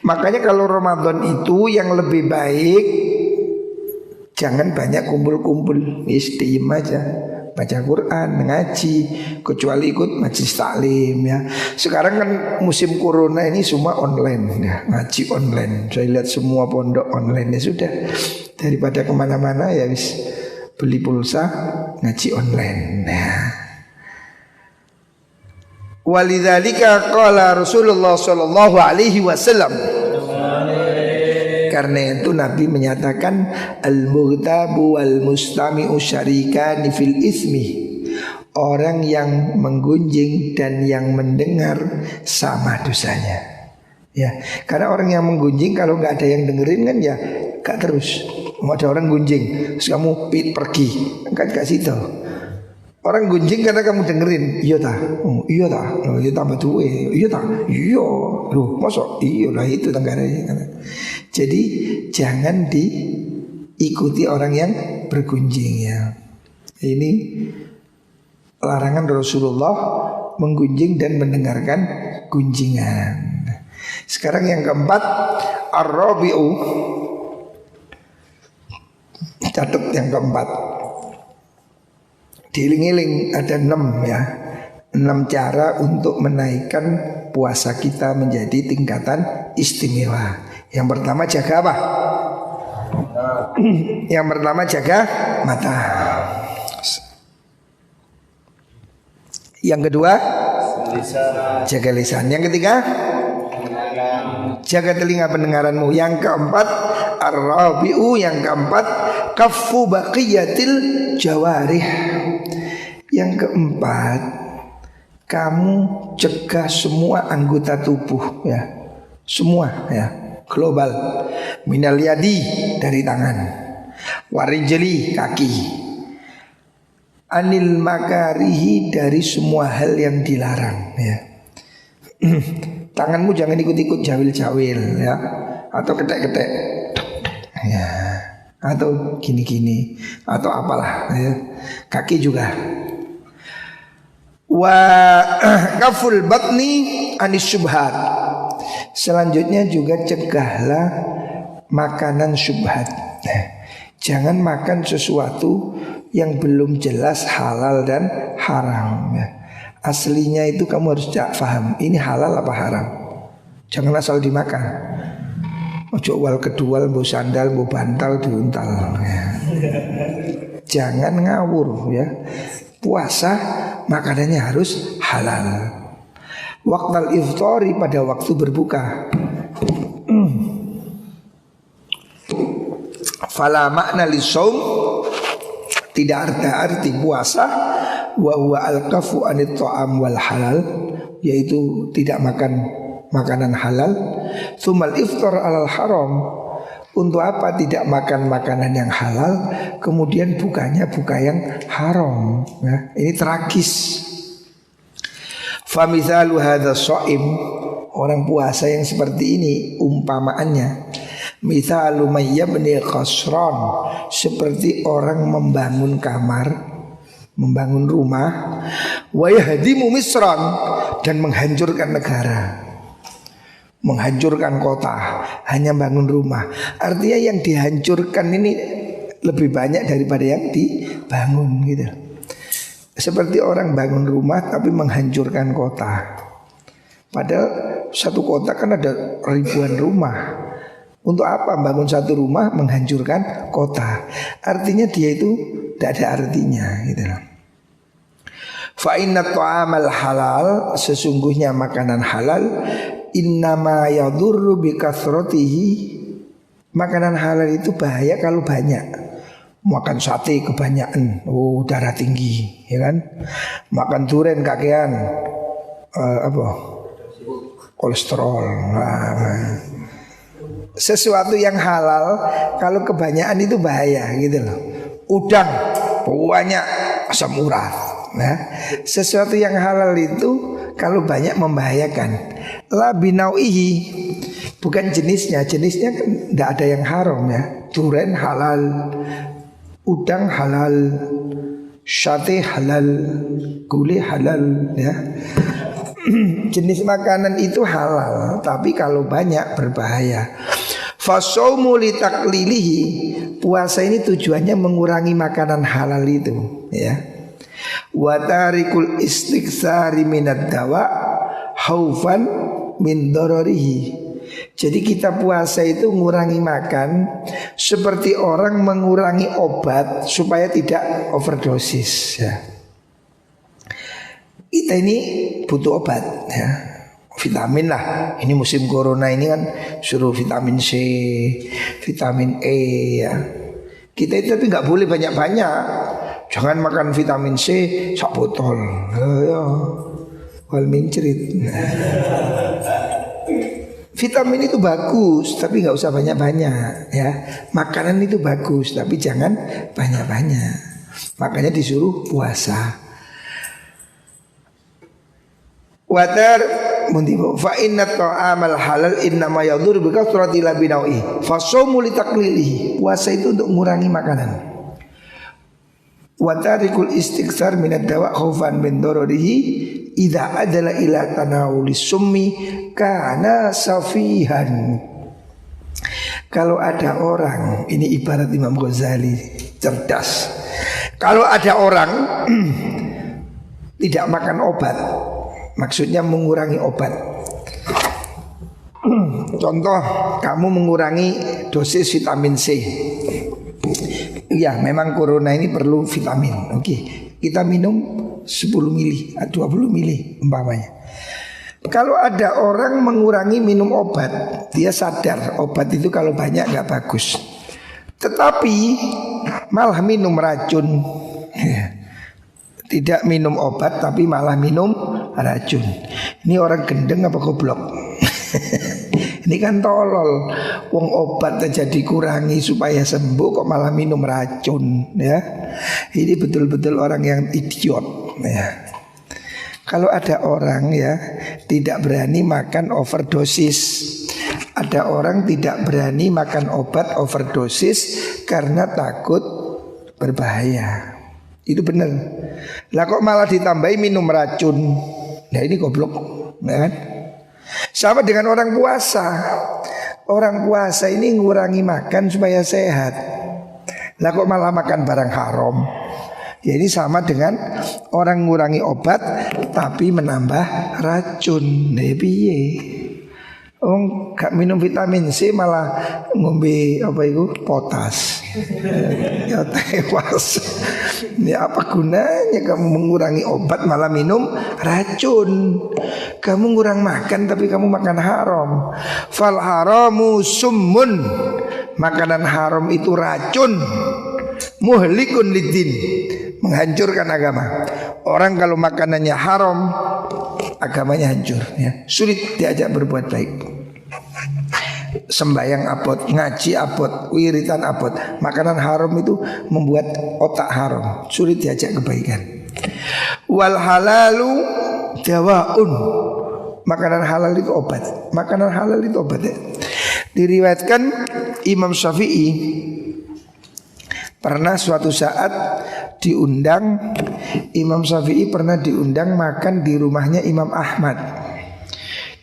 Makanya kalau Ramadan itu yang lebih baik jangan banyak kumpul-kumpul, diem aja, baca Quran, ngaji, kecuali ikut majelis taklim ya. Sekarang kan musim corona ini semua online ya, ngaji online. Saya lihat semua pondok online ya sudah. Daripada kemana-mana ya wis beli pulsa ngaji online. Nah. Walidzalika qala Rasulullah sallallahu alaihi wasallam. Karena itu Nabi menyatakan al-mughtabu wal mustami'u syarikani fil ismi. Orang yang menggunjing dan yang mendengar sama dosanya. Ya, karena orang yang menggunjing kalau nggak ada yang dengerin kan ya gak terus. Mau ada orang gunjing, terus kamu pergi, kan gak situ. Orang gunjing karena kamu dengerin, iya tak, iya tambah tuwe, iya tak, iya, loh, masuk, iya lah itu tanggaranya. Jadi jangan diikuti orang yang bergunjing ya. Ini larangan Rasulullah menggunjing dan mendengarkan gunjingan. Sekarang yang keempat, ar-rabi'u. Catat yang keempat. Diiling-iling ada 6 ya. 6 cara untuk menaikkan puasa kita menjadi tingkatan istimewa. Yang pertama jaga apa? Yang pertama jaga mata. Yang kedua jaga lisan. Yang ketiga jaga telinga pendengaranmu. Yang keempat ar-rabi'u, yang keempat kaffu baqiyatil jawarih. Yang keempat kamu cegah semua anggota tubuh ya. Semua ya, global. Minal yadi, dari tangan, warijli, kaki, anil makarihi, dari semua hal yang dilarang ya. Tanganmu jangan ikut-ikut jawil-jawil ya, atau ketek-ketek ya, atau gini-gini, atau apalah ya. Kaki juga. Wa kaful batni anis syubhat. Selanjutnya juga cegahlah makanan syubhat. Jangan makan sesuatu yang belum jelas halal dan haram ya. Aslinya itu kamu harus paham ini halal apa haram. Jangan asal dimakan. Ojo wal kedua, mbok sandal, mbok bantal diuntal ya. Jangan ngawur ya. Puasa makanannya harus halal. Waqtal iftari, pada waktu berbuka. Fala makna lisaum, tidak arti puasa. Wa huwa al-kafu anit ta'am wal halal, yaitu tidak makan makanan halal. Tsumal iftar alal haram, untuk apa tidak makan makanan yang halal kemudian bukanya buka yang haram ya. Ini tragis. Famithalu hadza shaim, orang puasa yang seperti ini umpamaannya mithalu mayyabni qasran, seperti orang membangun kamar, membangun rumah, wa yahdimu misran, dan menghancurkan negara, menghancurkan kota, hanya bangun rumah. Artinya yang dihancurkan ini lebih banyak daripada yang dibangun gitu. Seperti orang bangun rumah tapi menghancurkan kota. Padahal satu kota kan ada ribuan rumah. Untuk apa bangun satu rumah menghancurkan kota? Artinya dia itu tidak ada artinya gitu. Fa inna ta'amal halal, sesungguhnya makanan halal, innama yadurru bi kathratihi. Makanan halal itu bahaya kalau banyak. Makan sate kebanyakan, darah tinggi, ya kan? Makan durian kakean, kolesterol. Sesuatu yang halal kalau kebanyakan itu bahaya gitu loh. Udang banyak asam urat. Nah, sesuatu yang halal itu kalau banyak membahayakan. La binauihi, bukan jenisnya. Jenisnya kan tidak ada yang haram ya. Durian halal, udang halal, sate halal, gulai halal ya. Jenis makanan itu halal, tapi kalau banyak berbahaya. Fasaumu litaklilihi, puasa ini tujuannya mengurangi makanan halal itu ya. Wa tarikul istiksari minad dawa haufan min dararihi. Jadi kita puasa itu mengurangi makan seperti orang mengurangi obat supaya tidak overdosis ya. Kita ini butuh obat ya, vitamin lah. Ini musim corona ini kan suruh vitamin C, vitamin E ya. Kita itu tapi nggak boleh banyak-banyak. Jangan makan vitamin C sak botol. Ya, wal mincrit. Vitamin itu bagus, tapi nggak usah banyak-banyak ya. Makanan itu bagus, tapi jangan banyak-banyak. Makanya disuruh puasa. Watar mundibo fa inna ta'amal halal innama yadur bi kathrati la binawi fa shaumu litaklilihi. Puasa itu untuk mengurangi makanan. Watarikul istiksar minad dawa khaufan min dararihi idza adala ila tanawuli summi kana safihan. Kalau ada orang, ini ibarat Imam Ghazali cerdas. Kalau ada orang tidak makan obat, maksudnya mengurangi obat. Contoh, kamu mengurangi dosis vitamin C. Ya, memang corona ini perlu vitamin. Oke, kita minum 10 mili, 20 mili umpamanya. Kalau ada orang mengurangi minum obat, dia sadar obat itu kalau banyak gak bagus. Tetapi malah minum racun. Tidak minum obat tapi malah minum racun. Ini orang gendeng apa goblok? Ini kan tolol. Wong obat aja dikurangi supaya sembuh kok malah minum racun ya. Ini betul-betul orang yang idiot ya. Kalau ada orang ya tidak berani makan overdosis. Ada orang tidak berani makan obat overdosis karena takut berbahaya. Itu benar. Lah kok malah ditambahi minum racun. Nah ini goblok ya kan? Sama dengan orang puasa. Orang puasa ini ngurangi makan supaya sehat. Lah kok malah makan barang haram. Ya ini sama dengan orang ngurangi obat tapi menambah racun. Nah piye? Gak minum vitamin C malah ngombe apa itu potas. Ya tewas. Ya apa gunanya kamu mengurangi obat malah minum racun? Kamu ngurang makan tapi kamu makan haram. Fal haramu summun. Makanan haram itu racun. Muhlikun lidin, menghancurkan agama. Orang kalau makanannya haram, agamanya hancur ya. Sulit diajak berbuat baik. Sembayang abot, ngaji abot, wiritan abot. Makanan haram itu membuat otak haram, sulit diajak kebaikan. Wal halalu dawaun. Makanan halal itu obat. Makanan halal itu obat ya. Diriwayatkan Imam Syafi'i pernah suatu saat diundang, Imam Syafi'i pernah diundang makan di rumahnya Imam Ahmad.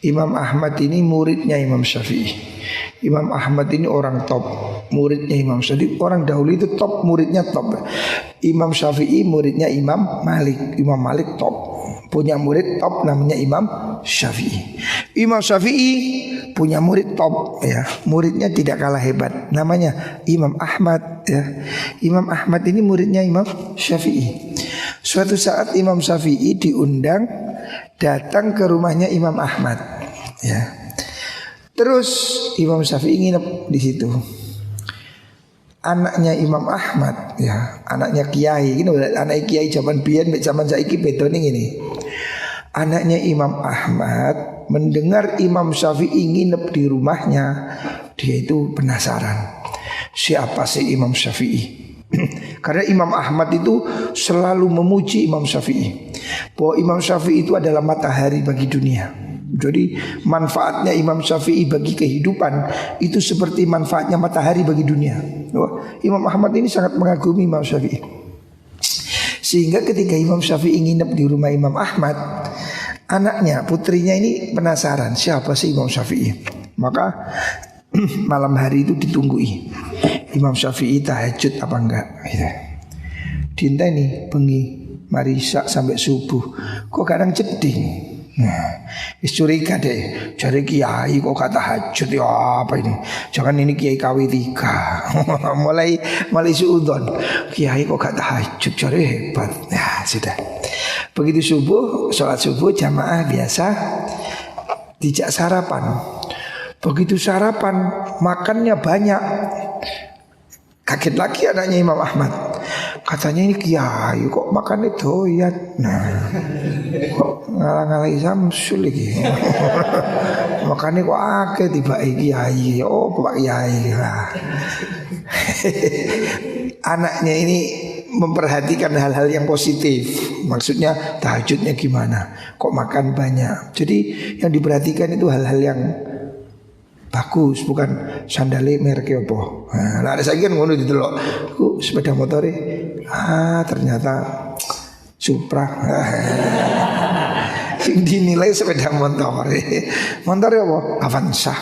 Imam Ahmad ini muridnya Imam Syafi'i. Imam Ahmad ini orang top muridnya Imam Syafi'i. Orang dahulu itu top, muridnya top. Imam Syafi'i muridnya Imam Malik. Imam Malik top, punya murid top namanya Imam Syafi'i. Imam Syafi'i punya murid top ya, muridnya tidak kalah hebat, namanya Imam Ahmad ya. Imam Ahmad ini muridnya Imam Syafi'i. Suatu saat Imam Syafi'i diundang datang ke rumahnya Imam Ahmad ya. Terus Imam Syafi'i nginep di situ. Anaknya Imam Ahmad ya, anaknya kiai ini, anak kiai zaman biyen mek zaman saiki beda ning ini. Anaknya Imam Ahmad mendengar Imam Syafi'i nginep di rumahnya, dia itu penasaran. Siapa sih Imam Syafi'i? Karena Imam Ahmad itu selalu memuji Imam Syafi'i, bahwa Imam Syafi'i itu adalah matahari bagi dunia. Jadi manfaatnya Imam Syafi'i bagi kehidupan itu seperti manfaatnya matahari bagi dunia. Imam Ahmad ini sangat mengagumi Imam Syafi'i. Sehingga ketika Imam Syafi'i nginep di rumah Imam Ahmad, anaknya, putrinya ini penasaran siapa sih Imam Syafi'i. Maka malam hari itu ditunggui Imam Syafi'i tahajud apa enggak gitu. Diinteni bengi mari sampai subuh, kok kadang jeding. Nah, curiga deh, cari kiai kok kata tahajud ya apa ini? Jangan ini kiai KW 3 mulai suudon. Kiai kok kata tahajud, cari hebat. Ya sudah. Begitu subuh, sholat subuh jamaah biasa, dijak sarapan. Begitu sarapan, makannya banyak. Kaget lagi anaknya Imam Ahmad. Katanya ini kiai kok makannya doyan. Nah, kok ngalah-ngalahi Samsul lagi. Makannya kok akeh tiba kiai. Oh Pak Kiai lah. Anaknya ini memperhatikan hal-hal yang positif. Maksudnya tahajudnya gimana, kok makan banyak. Jadi yang diperhatikan itu hal-hal yang bagus, bukan sandale merek apa. Nah, ada saiki kan ngono didelok. Ku sepeda motore ternyata Supra. Sing dinilai sepeda motore. Motore apa? Avanza.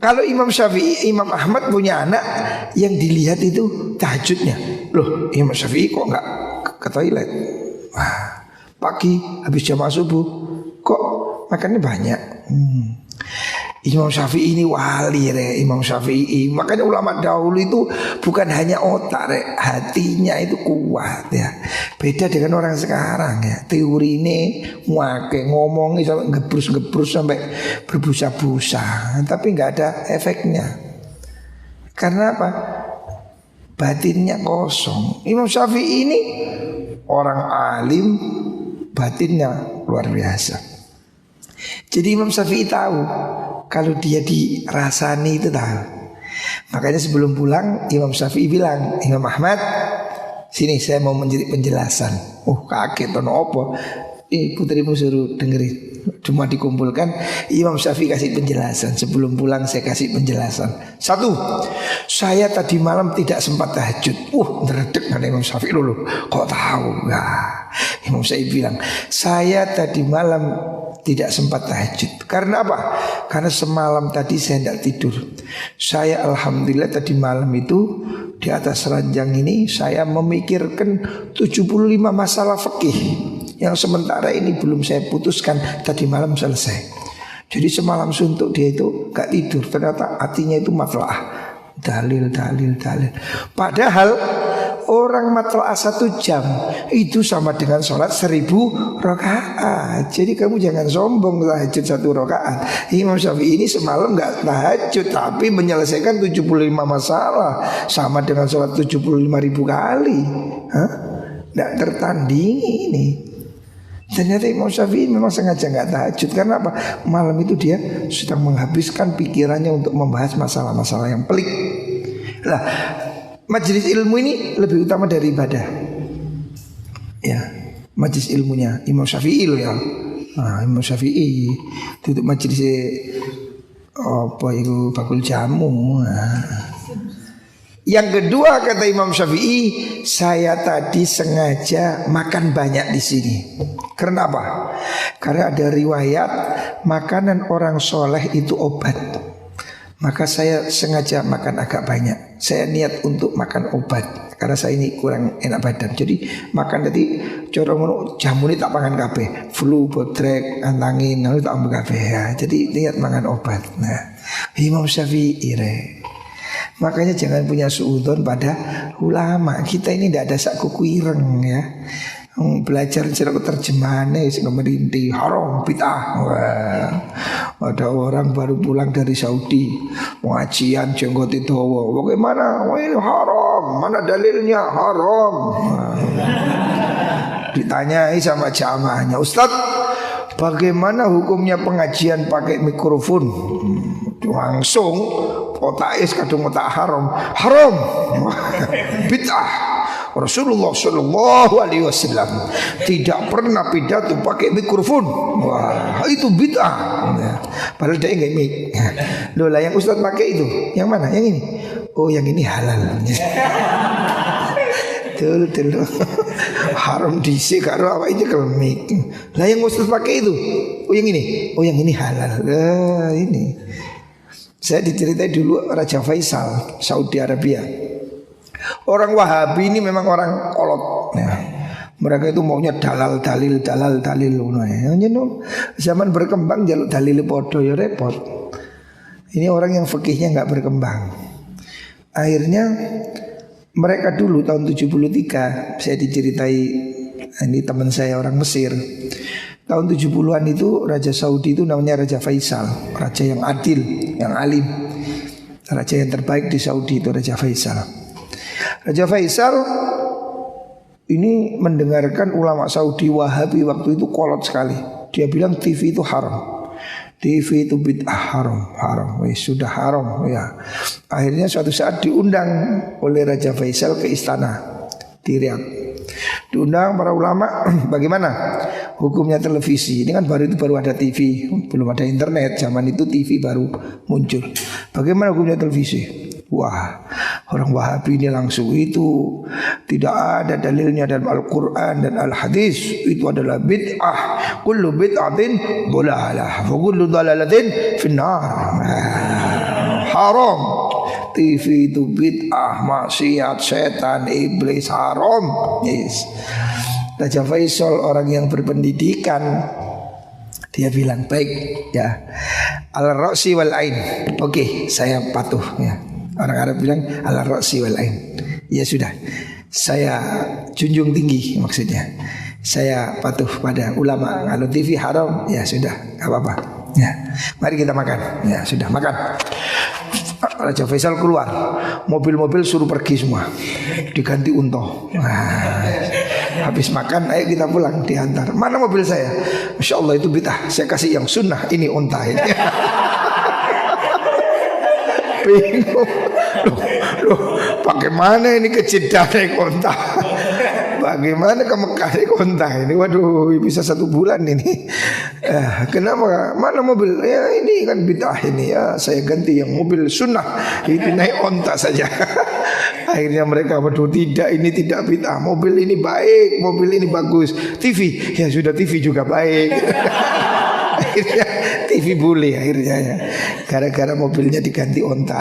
Kalau Imam Syafi'i, Imam Ahmad punya anak yang dilihat itu tahajudnya. Loh, Imam Syafi'i kok enggak ke toilet? Wah, pagi habis jamaah subuh kok makannya banyak. Imam Syafi'i ini wali Imam Syafi'i. Makanya ulama dahulu itu bukan hanya otak hatinya itu kuat ya. Beda dengan orang sekarang ya. Teori ini ngomong sampai gebrus sampai berbusa-busa, tapi nggak ada efeknya. Karena apa? Batinnya kosong. Imam Syafi'i ini orang alim, batinnya luar biasa. Jadi Imam Syafi'i tahu kalau dia dirasani itu tahu. Makanya sebelum pulang Imam Syafi'i bilang, Imam Ahmad, sini saya mau menjadi penjelasan. Kaget tono opo. Putrimu suruh dengerin. Cuma dikumpulkan, Imam Syafi'i kasih penjelasan. Sebelum pulang saya kasih penjelasan. 1, saya tadi malam tidak sempat tahajud. Neredek kan Imam Syafi'i dulu. Kok tahu? Imam Syafi'i bilang, saya tadi malam tidak sempat tahajud. Karena apa? Karena semalam tadi saya tidak tidur. Saya alhamdulillah tadi malam itu di atas ranjang ini saya memikirkan 75 masalah fikih yang sementara ini belum saya putuskan, tadi malam selesai. Jadi semalam suntuk dia itu gak tidur. Ternyata hatinya itu matlaah, dalil. Padahal orang matlaah 1 jam itu sama dengan sholat 1000 rakaat. Jadi kamu jangan sombong tahajud 1 rakaat. Imam Syafi'i ini semalam gak tahajud, tapi menyelesaikan 75 masalah, sama dengan sholat 75.000 kali. Gak tertandingi ini. Ternyata Imam Syafi'i memang sengaja gak tahajud. Karena apa? Malam itu dia sedang menghabiskan pikirannya untuk membahas masalah-masalah yang pelik. Lah, majelis ilmu ini lebih utama dari ibadah. Ya, majelis ilmunya Imam Syafi'i loh ya. Imam Syafi'i tutup majelis apa itu bakul jamu. Yang kedua kata Imam Syafi'i, saya tadi sengaja makan banyak di sini. Karena apa? Karena ada riwayat makanan orang soleh itu obat. Maka saya sengaja makan agak banyak. Saya niat untuk makan obat karena saya ini kurang enak badan. Jadi makan tadi corong jamu ini tak pangan kabeh. Flu, bodrek, antangin, lalu tak ambil kabeh ya. Jadi niat makan obat. Nah, Imam Syafi'i makanya jangan punya suudzon pada ulama. Kita ini tidak ada sak kuku ireng ya. Belajar cara terjemahannya sing merintih haram bid'ah. Wah, ada orang baru pulang dari Saudi pengajian jenggot itu bagaimana? Wah, ini haram, mana dalilnya haram? Ditanyai sama jamaahnya, Ustaz, bagaimana hukumnya pengajian pakai mikrofon? Langsung otak kadung otak haram, haram, bid'ah. Rasulullah Shallallahu Alaihi Wasallam tidak pernah pidato pakai mikrofon. Wah, itu bid'ah. Ya. Padahal dia nggak mic. Loh lah yang Ustaz pakai itu, yang mana? Yang ini? Oh, yang ini halal. Betul. Haram disi karo apa itu kalau mic. Lah yang Ustaz pakai itu, oh yang ini, oh yang ini halal. Lah ini. Saya diceritai dulu Raja Faisal Saudi Arabia. Orang Wahabi ini memang orang kolot ya. Mereka itu maunya dalal dalil. Zaman berkembang jaluk dalil podo ya repot. Ini orang yang fikihnya nggak berkembang. Akhirnya mereka dulu tahun 73 saya diceritai, ini teman saya orang Mesir. Tahun 70-an itu Raja Saudi itu namanya Raja Faisal, raja yang adil, yang alim. Raja yang terbaik di Saudi itu Raja Faisal. Raja Faisal ini mendengarkan ulama Saudi Wahabi waktu itu kolot sekali. Dia bilang TV itu haram, TV itu bid'ah, haram, sudah haram ya. Akhirnya suatu saat diundang oleh Raja Faisal ke istana di Riyadh. Diundang para ulama, bagaimana hukumnya televisi? Ini kan baru ada TV, belum ada internet. Zaman itu TV baru muncul. Bagaimana hukumnya televisi? Wah, orang Wahabi ini langsung itu tidak ada dalilnya dalam Al-Quran dan Al-Hadis. Itu adalah bid'ah. Kullu bid'atin dolalah, wa kullu dolalatin finnar. Haram. TV itu bid'ah, maksiat, setan, iblis, haram. Yes. Raja Faisal orang yang berpendidikan, dia bilang baik ya, al-ra'si wal ain. Oke, saya patuh ya. Orang Arab bilang al-ra'si wal ain. Ya sudah, saya junjung tinggi maksudnya. Saya patuh pada ulama. Kalau TV haram, ya sudah, gak apa-apa. Ya, mari kita makan. Ya sudah, makan. Raja Faisal keluar, mobil-mobil suruh pergi semua, diganti unta. Habis makan, ayo kita pulang, diantar. Mana mobil saya? Masya Allah itu bid'ah, saya kasih yang sunnah, ini unta ini. Bingung, loh, bagaimana ini ke Jeddah naik unta? Bagaimana ke Mekah naik unta ini? Waduh, bisa 1 bulan ini. Kenapa? Mana mobil? Ya ini kan bid'ah ini ya. Saya ganti yang mobil sunnah, itu naik unta saja. Akhirnya mereka waduh tidak, ini tidak bid'ah. Mobil ini baik, mobil ini bagus. TV, ya sudah TV juga baik. Akhirnya TV boleh akhirnya ya. Gara-gara mobilnya diganti unta.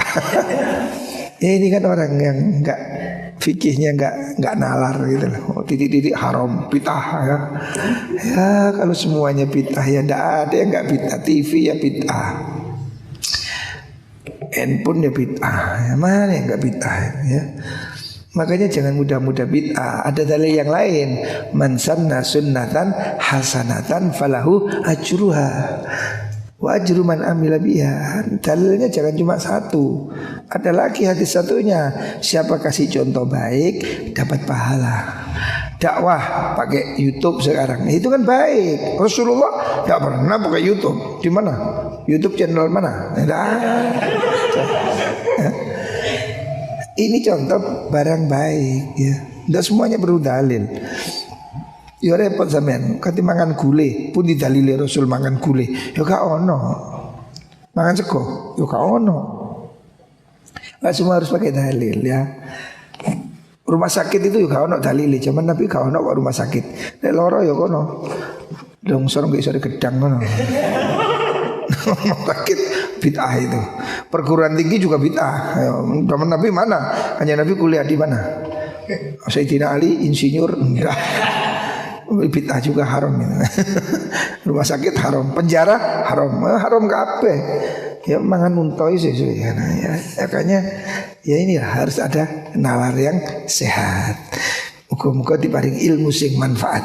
Ya ini kan orang yang enggak fikihnya enggak nalar gitu loh. Oh, titik-titik haram, bid'ah ya. Ya kalau semuanya bid'ah ya enggak ada yang enggak bid'ah. TV ya bid'ah, handphone ya bid'ah. Ya mana yang enggak bid'ah ya. Makanya jangan mudah-mudah bid'ah. Ada dalil yang lain. Man sanna sunnatan hasanatan falahu ajruha wa ajru man amila biha. Dalilnya jangan cuma satu. Ada lagi hadis satunya, siapa kasih contoh baik dapat pahala. Dakwah pakai YouTube sekarang, itu kan baik. Rasulullah tidak pernah pakai YouTube. Di mana? YouTube channel mana? Ini contoh barang baik ya. Tidak semuanya perlu dalil. Ya repot sampean, kate mangan gule pun didalili Rasul mangan gule. Ya gak ono. Mangan sego, ya gak ono. Gak semua harus pakai dalil ya. Rumah sakit itu juga ono dalil, cuman Nabi gak ono kok rumah sakit. Nek loro ya kono. Longsor gak iso gedang ngono. Rumah sakit bid'ah itu. Perguruan tinggi juga bid'ah. Zaman Nabi mana? Hanya Nabi kuliah di mana? Sayyidina Ali insinyur enggak. Bid'ah juga haram gitu. Rumah sakit haram, penjara haram, haram kabeh. Ya mangan untoi sih ya. Makanya ya ini harus ada nalar yang sehat. Muga-muga diparing ilmu sing manfaat.